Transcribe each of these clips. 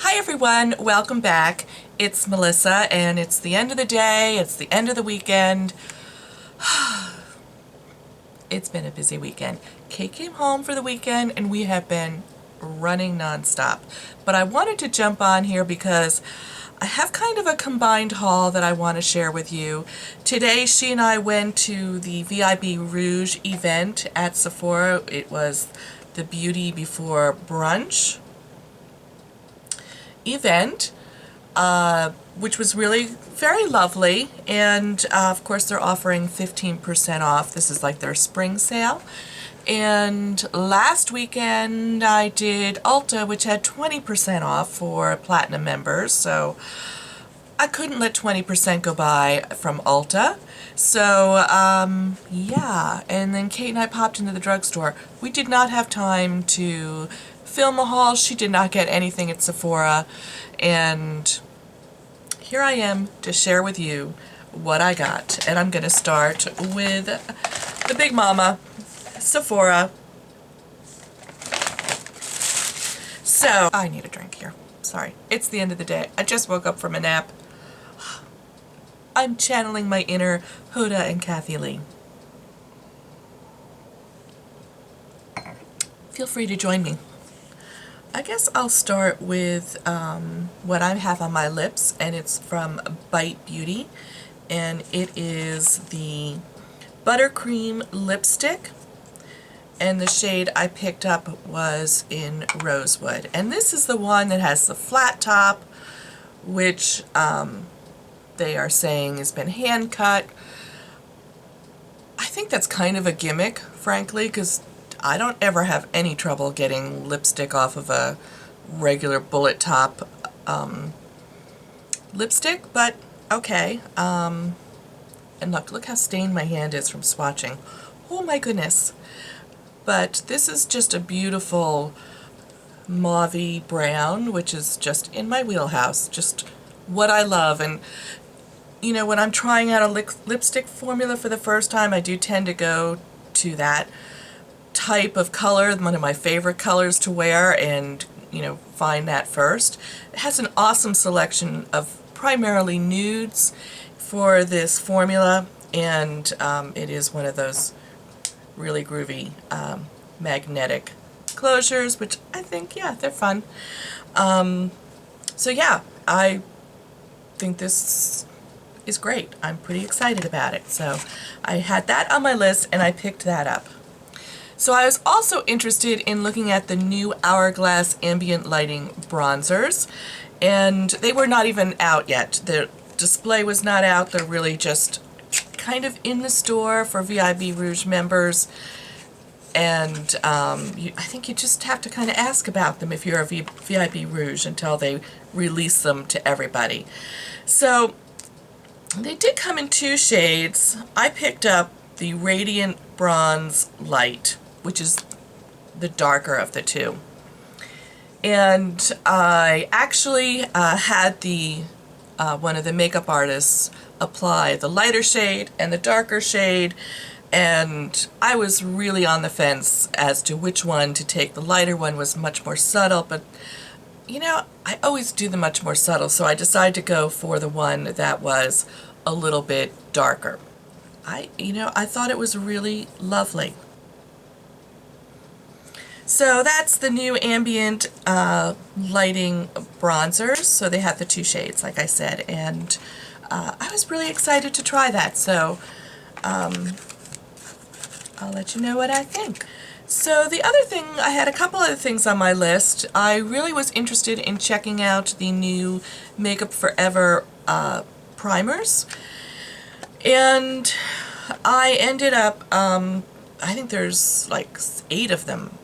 Hi everyone, welcome back. It's Melissa and it's the end of the day, it's the end of the weekend. It's been a busy weekend. Kate came home for the weekend and we have been running nonstop. But I wanted to jump on here because I have kind of a combined haul that I want to share with you. Today she and I went to the VIB Rouge event at Sephora. It was the Beauty Before Brunch event, which was really very lovely, and of course they're offering 15% off. This is like their spring sale. And last weekend I did Ulta, which had 20% off for platinum members, so I couldn't let 20% go by from Ulta. So yeah, and then Kate and I popped into the drugstore. We did not have time to film a haul. She did not get anything at Sephora, and here I am to share with you what I got. And I'm going to start with the Big Mama, Sephora. So, I need a drink here. Sorry. It's the end of the day. I just woke up from a nap. I'm channeling my inner Hooda and Kathy Lee. Feel free to join me. I guess I'll start with what I have on my lips, and it's from Bite Beauty, and it is the Buttercream Lipstick, and the shade I picked up was in Rosewood. And this is the one that has the flat top, which they are saying has been hand cut. I think that's kind of a gimmick, frankly, because I don't ever have any trouble getting lipstick off of a regular bullet top lipstick, but okay. And look how stained my hand is from swatching. Oh my goodness. But this is just a beautiful mauvey brown, which is just in my wheelhouse, just what I love. And you know, when I'm trying out a lipstick formula for the first time, I do tend to go to that type of color, one of my favorite colors to wear, and you know, find that first. It has an awesome selection of primarily nudes for this formula, and it is one of those really groovy magnetic closures, which I think, yeah, they're fun. So yeah, I think this is great. I'm pretty excited about it. So I had that on my list and I picked that up. So I was also interested in looking at the new Hourglass Ambient Lighting Bronzers, and they were not even out yet. The display was not out. They're really just kind of in the store for VIB Rouge members, and I think you just have to kind of ask about them if you're a VIB Rouge until they release them to everybody. So they did come in two shades. I picked up the Radiant Bronze Light, which is the darker of the two. And I actually had the one of the makeup artists apply the lighter shade and the darker shade, and I was really on the fence as to which one to take. The lighter one was much more subtle, but you know, I always do the much more subtle, so I decided to go for the one that was a little bit darker. I thought it was really lovely. So that's the new Ambient Lighting Bronzers. So they have the two shades, like I said, and I was really excited to try that. So I'll let you know what I think. So the other thing, I had a couple other things on my list. I really was interested in checking out the new Makeup Forever primers, and I ended up, I think there's like 8 of them.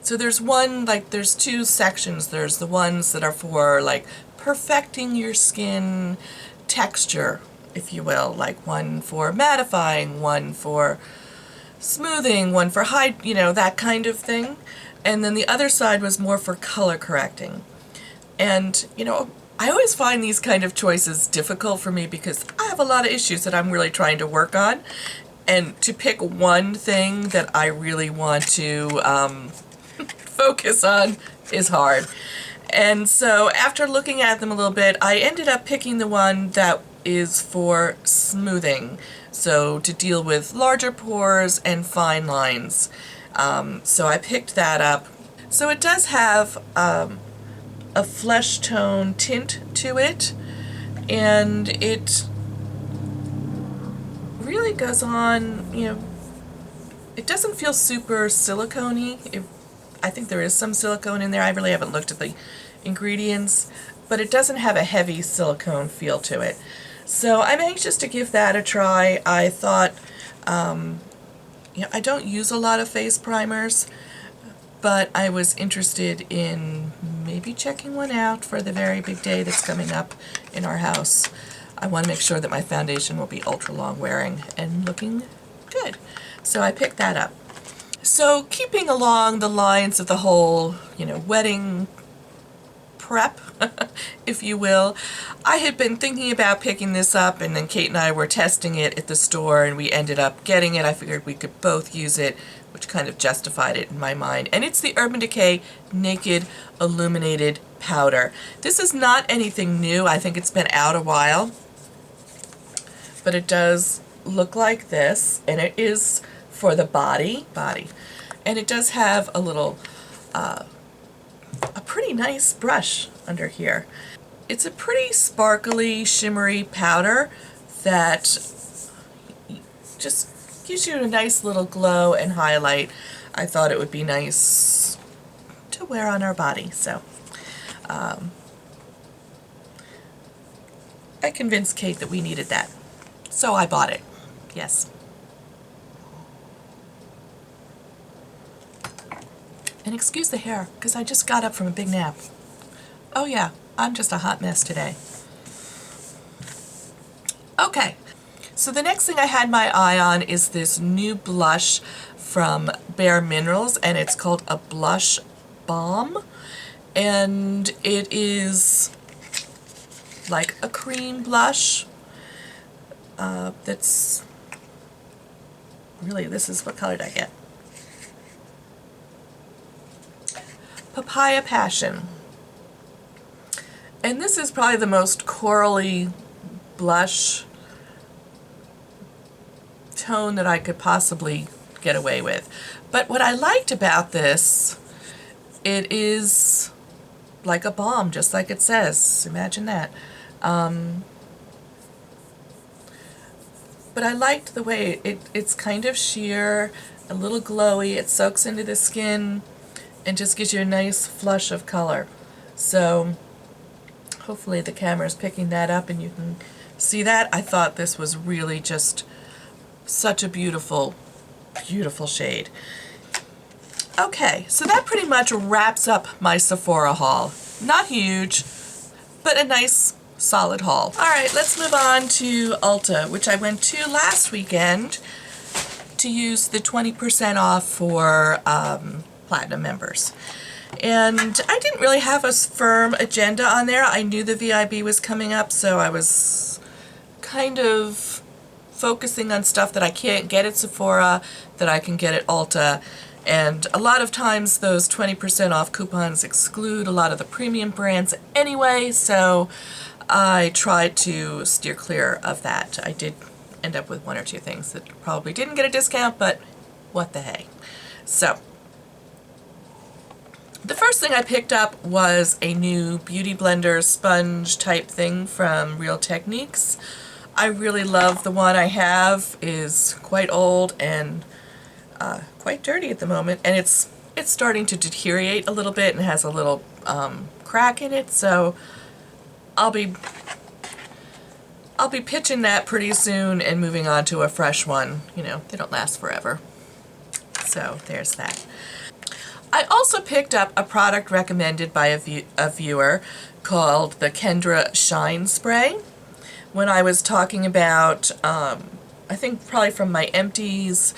So there's one, like there's 2 sections. There's the ones that are for like perfecting your skin texture, if you will, like one for mattifying, one for smoothing, one for you know, that kind of thing. And then the other side was more for color correcting. And you know, I always find these kind of choices difficult for me because I have a lot of issues that I'm really trying to work on, and to pick one thing that I really want to focus on is hard. And so after looking at them a little bit, I ended up picking the one that is for smoothing, so to deal with larger pores and fine lines. So I picked that up. So it does have a flesh tone tint to it, and it really goes on, you know, it doesn't feel super silicone-y. I think there is some silicone in there. I really haven't looked at the ingredients, but it doesn't have a heavy silicone feel to it. So I'm anxious to give that a try. I thought, you know, I don't use a lot of face primers, but I was interested in maybe checking one out for the very big day that's coming up in our house. I want to make sure that my foundation will be ultra long wearing and looking good. So I picked that up. So keeping along the lines of the whole, you know, wedding prep, if you will, I had been thinking about picking this up, and then Kate and I were testing it at the store and we ended up getting it. I figured we could both use it, which kind of justified it in my mind. And it's the Urban Decay Naked Illuminated Powder. This is not anything new. I think it's been out a while, but it does look like this, and it is for the body, and it does have a little a pretty nice brush under here. It's a pretty sparkly, shimmery powder that just gives you a nice little glow and highlight. I thought it would be nice to wear on our body, so I convinced Kate that we needed that, so I bought it. Yes. And excuse the hair, because I just got up from a big nap. Oh yeah, I'm just a hot mess today. Okay, so the next thing I had my eye on is this new blush from bareMinerals, and it's called a Blush Balm. And it is like a cream blush that's really, this is, what color did I get? Papaya Passion. And this is probably the most corally blush tone that I could possibly get away with. But what I liked about this, it is like a balm, just like it says. Imagine that. But I liked the way it's kind of sheer, a little glowy, it soaks into the skin, and just gives you a nice flush of color. So hopefully the camera is picking that up and you can see that. I thought this was really just such a beautiful, beautiful shade. Okay, so that pretty much wraps up my Sephora haul. Not huge, but a nice solid haul. Alright, let's move on to Ulta, which I went to last weekend to use the 20% off for Platinum members. And I didn't really have a firm agenda on there. I knew the VIB was coming up, so I was kind of focusing on stuff that I can't get at Sephora, that I can get at Ulta. And a lot of times those 20% off coupons exclude a lot of the premium brands anyway, so I tried to steer clear of that. I did end up with one or two things that probably didn't get a discount, but what the hey. So the first thing I picked up was a new beauty blender sponge type thing from Real Techniques. I really love the one I have. It is quite old and quite dirty at the moment, and it's starting to deteriorate a little bit and has a little crack in it, so I'll be pitching that pretty soon and moving on to a fresh one. You know, they don't last forever. So there's that. I also picked up a product recommended by a viewer called the Kenra Shine Spray. When I was talking about, I think probably from my empties,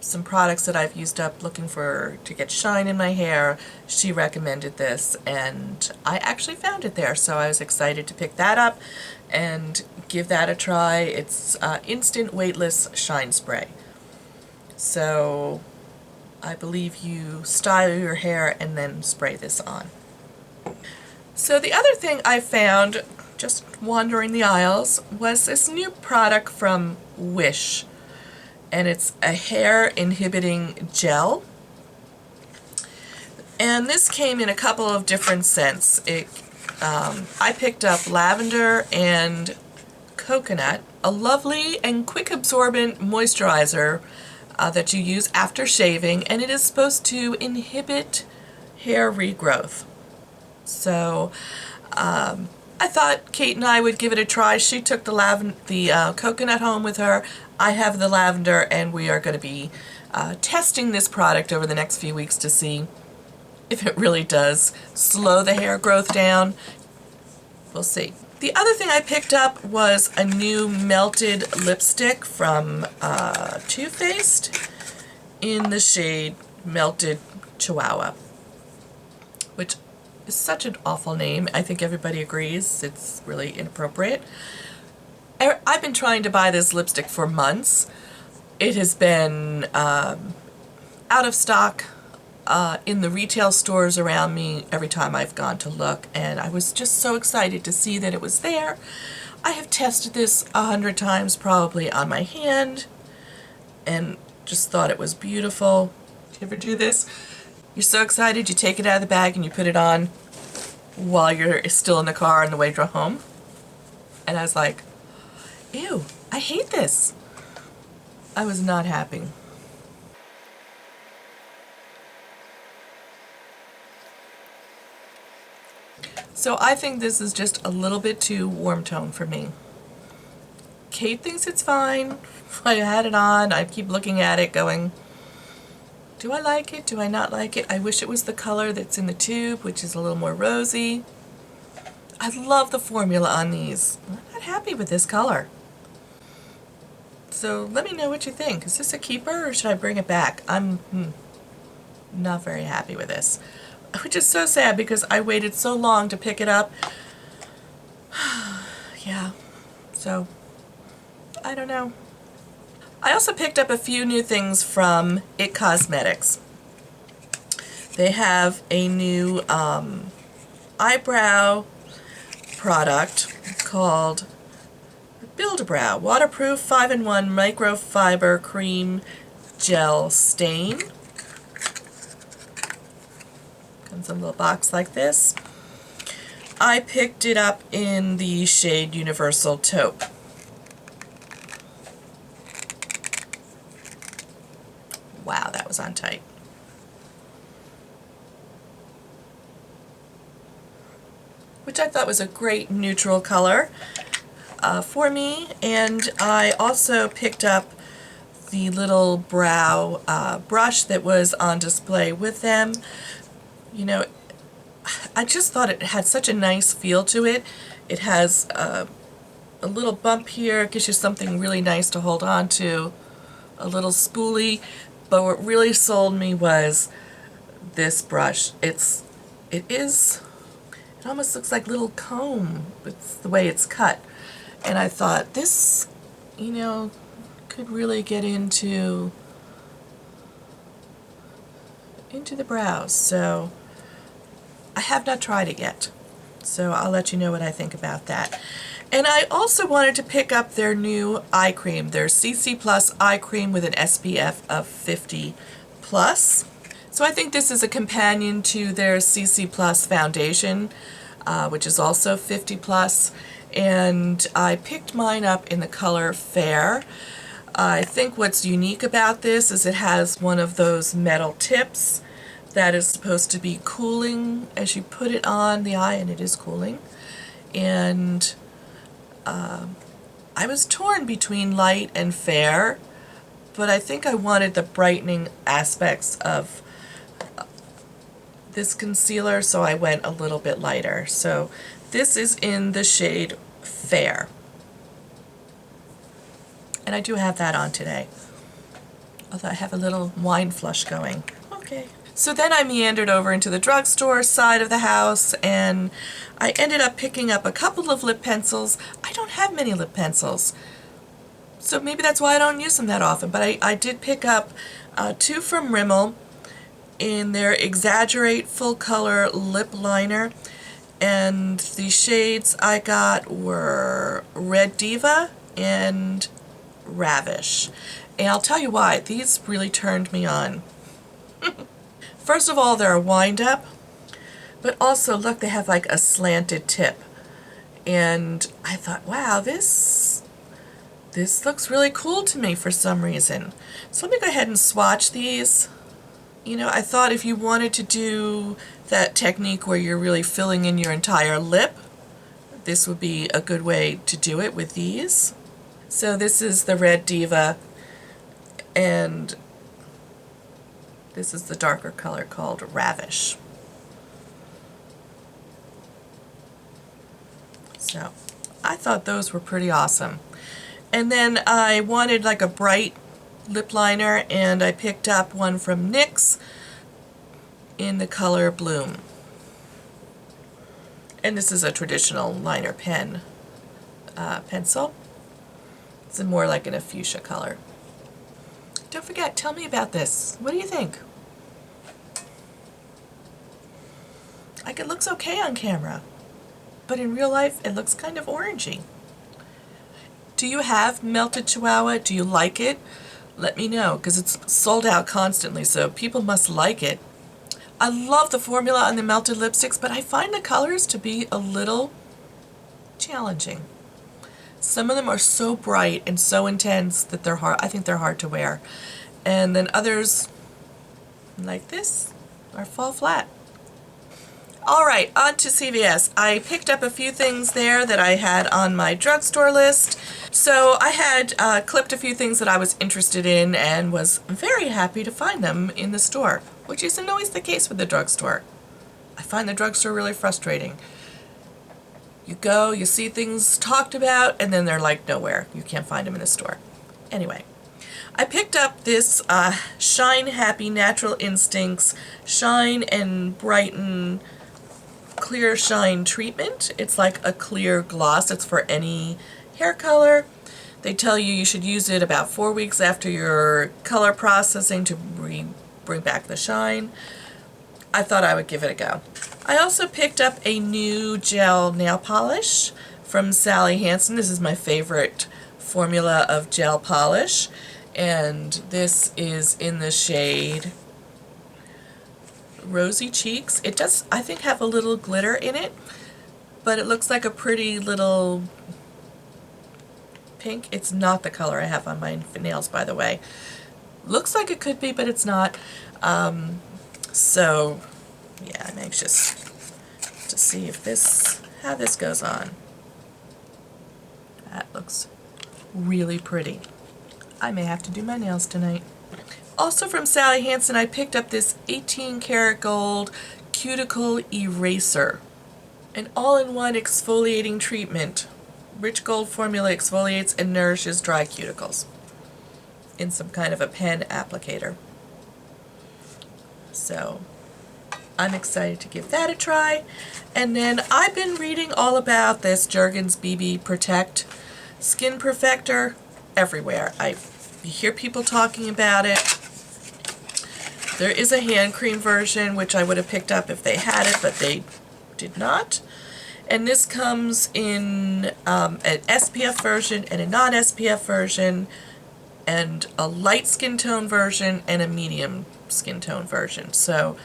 some products that I've used up looking to get shine in my hair, she recommended this, and I actually found it there, so I was excited to pick that up and give that a try. It's instant weightless shine spray. So I believe you style your hair and then spray this on. So the other thing I found just wandering the aisles was this new product from Whish, and it's a hair inhibiting gel. And this came in a couple of different scents. I picked up lavender and coconut, a lovely and quick absorbent moisturizer that you use after shaving, and it is supposed to inhibit hair regrowth. So I thought Kate and I would give it a try. She took the coconut home with her. I have the lavender, and we are going to be testing this product over the next few weeks to see if it really does slow the hair growth down. We'll see. The other thing I picked up was a new melted lipstick from Too Faced in the shade Melted Chihuahua, which is such an awful name. I think everybody agrees it's really inappropriate. I've been trying to buy this lipstick for months. It has been out of stock in the retail stores around me every time I've gone to look, and I was just so excited to see that it was there. I have tested this 100 times probably on my hand and just thought it was beautiful. Do you ever do this? You're so excited you take it out of the bag and you put it on while you're still in the car on the way home? And I was like, ew, I hate this. I was not happy. So I think this is just a little bit too warm tone for me. Kate thinks it's fine. I had it on. I keep looking at it going, do I like it? Do I not like it? I wish it was the color that's in the tube, which is a little more rosy. I love the formula on these. I'm not happy with this color. So let me know what you think. Is this a keeper or should I bring it back? I'm not very happy with this. Which is so sad because I waited so long to pick it up. Yeah, so I don't know. I also picked up a few new things from IT Cosmetics. They have a new eyebrow product called Build-A-Brow Waterproof 5-in-1 Microfiber Cream Gel Stain. Comes in a little box like this. I picked it up in the shade Universal Taupe. Wow, that was on tight. Which I thought was a great neutral color for me. And I also picked up the little brow brush that was on display with them. You know, I just thought it had such a nice feel to it. It has a little bump here. It gives you something really nice to hold on to. A little spoolie. But what really sold me was this brush. It almost looks like a little comb. It's the way it's cut. And I thought this, you know, could really get into the brows. So I have not tried it yet. So I'll let you know what I think about that. And I also wanted to pick up their new eye cream, their CC Plus eye cream with an SPF of 50+. So I think this is a companion to their CC Plus foundation, which is also 50+. And I picked mine up in the color Fair. I think what's unique about this is it has one of those metal tips that is supposed to be cooling as you put it on the eye, and it is cooling. And I was torn between light and fair, but I think I wanted the brightening aspects of this concealer, so I went a little bit lighter. So this is in the shade Fair. And I do have that on today, although I have a little wine flush going. Okay. So then I meandered over into the drugstore side of the house, and I ended up picking up a couple of lip pencils. I don't have many lip pencils, so maybe that's why I don't use them that often, but I did pick up two from Rimmel in their Exaggerate Full Color Lip Liner, And the shades I got were Red Diva and Ravish. And I'll tell you why, these really turned me on. First of all, they're a wind up, but also look, they have like a slanted tip. And I thought, wow, this looks really cool to me for some reason. So let me go ahead and swatch these. You know, I thought if you wanted to do that technique where you're really filling in your entire lip, this would be a good way to do it with these. So this is the Red Diva, and this is the darker color called Ravish. So I thought those were pretty awesome. And then I wanted like a bright lip liner, and I picked up one from NYX in the color Bloom. And this is a traditional liner pen pencil. It's more like an a fuchsia color. Don't forget, tell me about this. What do you think? Like, it looks okay on camera, but in real life it looks kind of orangey. Do you have melted Chihuahua? Do you like it? Let me know, because it's sold out constantly, so people must like it. I love the formula on the melted lipsticks, but I find the colors to be a little challenging. Some of them are so bright and so intense that they're hard. I think they're hard to wear. And then others, like this, are fall flat. Alright, on to CVS. I picked up a few things there that I had on my drugstore list. So I had clipped a few things that I was interested in and was very happy to find them in the store, which isn't always the case with the drugstore. I find the drugstore really frustrating. You go, you see things talked about, and then they're like nowhere. You can't find them in the store. Anyway, I picked up this Shine Happy Natural Instincts Shine and Brighten Clear Shine Treatment. It's like a clear gloss. It's for any hair color. They tell you you should use it about 4 weeks after your color processing to bring back the shine. I thought I would give it a go. I also picked up a new gel nail polish from Sally Hansen. This is my favorite formula of gel polish, and this is in the shade Rosy Cheeks. It does, I think, have a little glitter in it, but it looks like a pretty little pink. It's not the color I have on my nails, by the way. Looks like it could be, but it's not. So yeah, I'm anxious to see if how this goes on. That looks really pretty. I may have to do my nails tonight. Also from Sally Hansen, I picked up this 18 karat gold cuticle eraser. An all-in-one exfoliating treatment. Rich gold formula exfoliates and nourishes dry cuticles in some kind of a pen applicator. So I'm excited to give that a try. And then I've been reading all about this Jergens BB Protect Skin Perfector everywhere. I hear people talking about it. There is a hand cream version, which I would have picked up if they had it, but they did not. And this comes in an SPF version and a non-SPF version, and a light skin tone version and a medium skin tone version. So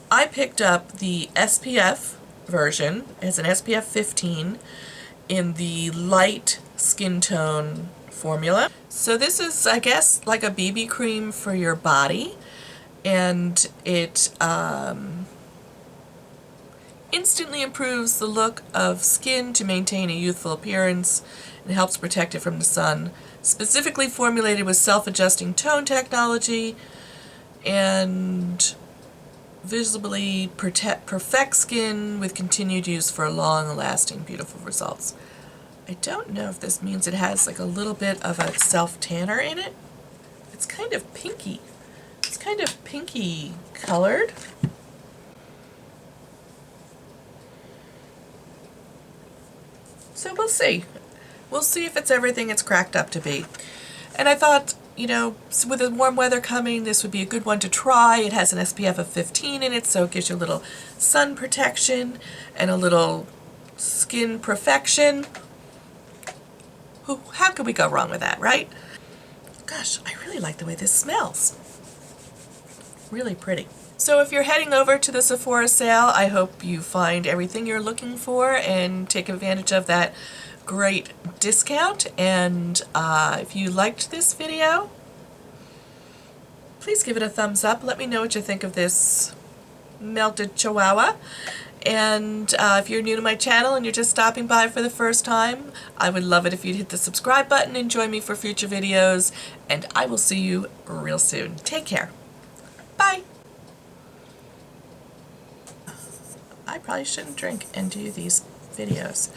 I picked up the SPF version. It's an SPF 15 in the light skin tone formula. So this is, I guess, like a BB cream for your body, and it instantly improves the look of skin to maintain a youthful appearance and helps protect it from the sun. Specifically formulated with self-adjusting tone technology, and visibly perfect skin with continued use for long-lasting, beautiful results. I don't know if this means it has like a little bit of a self-tanner in it. It's kind of pinky. It's kind of pinky colored. So we'll see. We'll see if it's everything it's cracked up to be. And I thought you know, with the warm weather coming, this would be a good one to try. It has an SPF of 15 in it, so it gives you a little sun protection and a little skin perfection. How could we go wrong with that, right? Gosh, I really like the way this smells. Really pretty. So if you're heading over to the Sephora sale, I hope you find everything you're looking for and take advantage of that great discount. And if you liked this video, please give it a thumbs up. Let me know what you think of this melted Chihuahua. And if you're new to my channel and you're just stopping by for the first time, I would love it if you'd hit the subscribe button and join me for future videos. And I will see you real soon. Take care. Bye. I probably shouldn't drink and do these videos.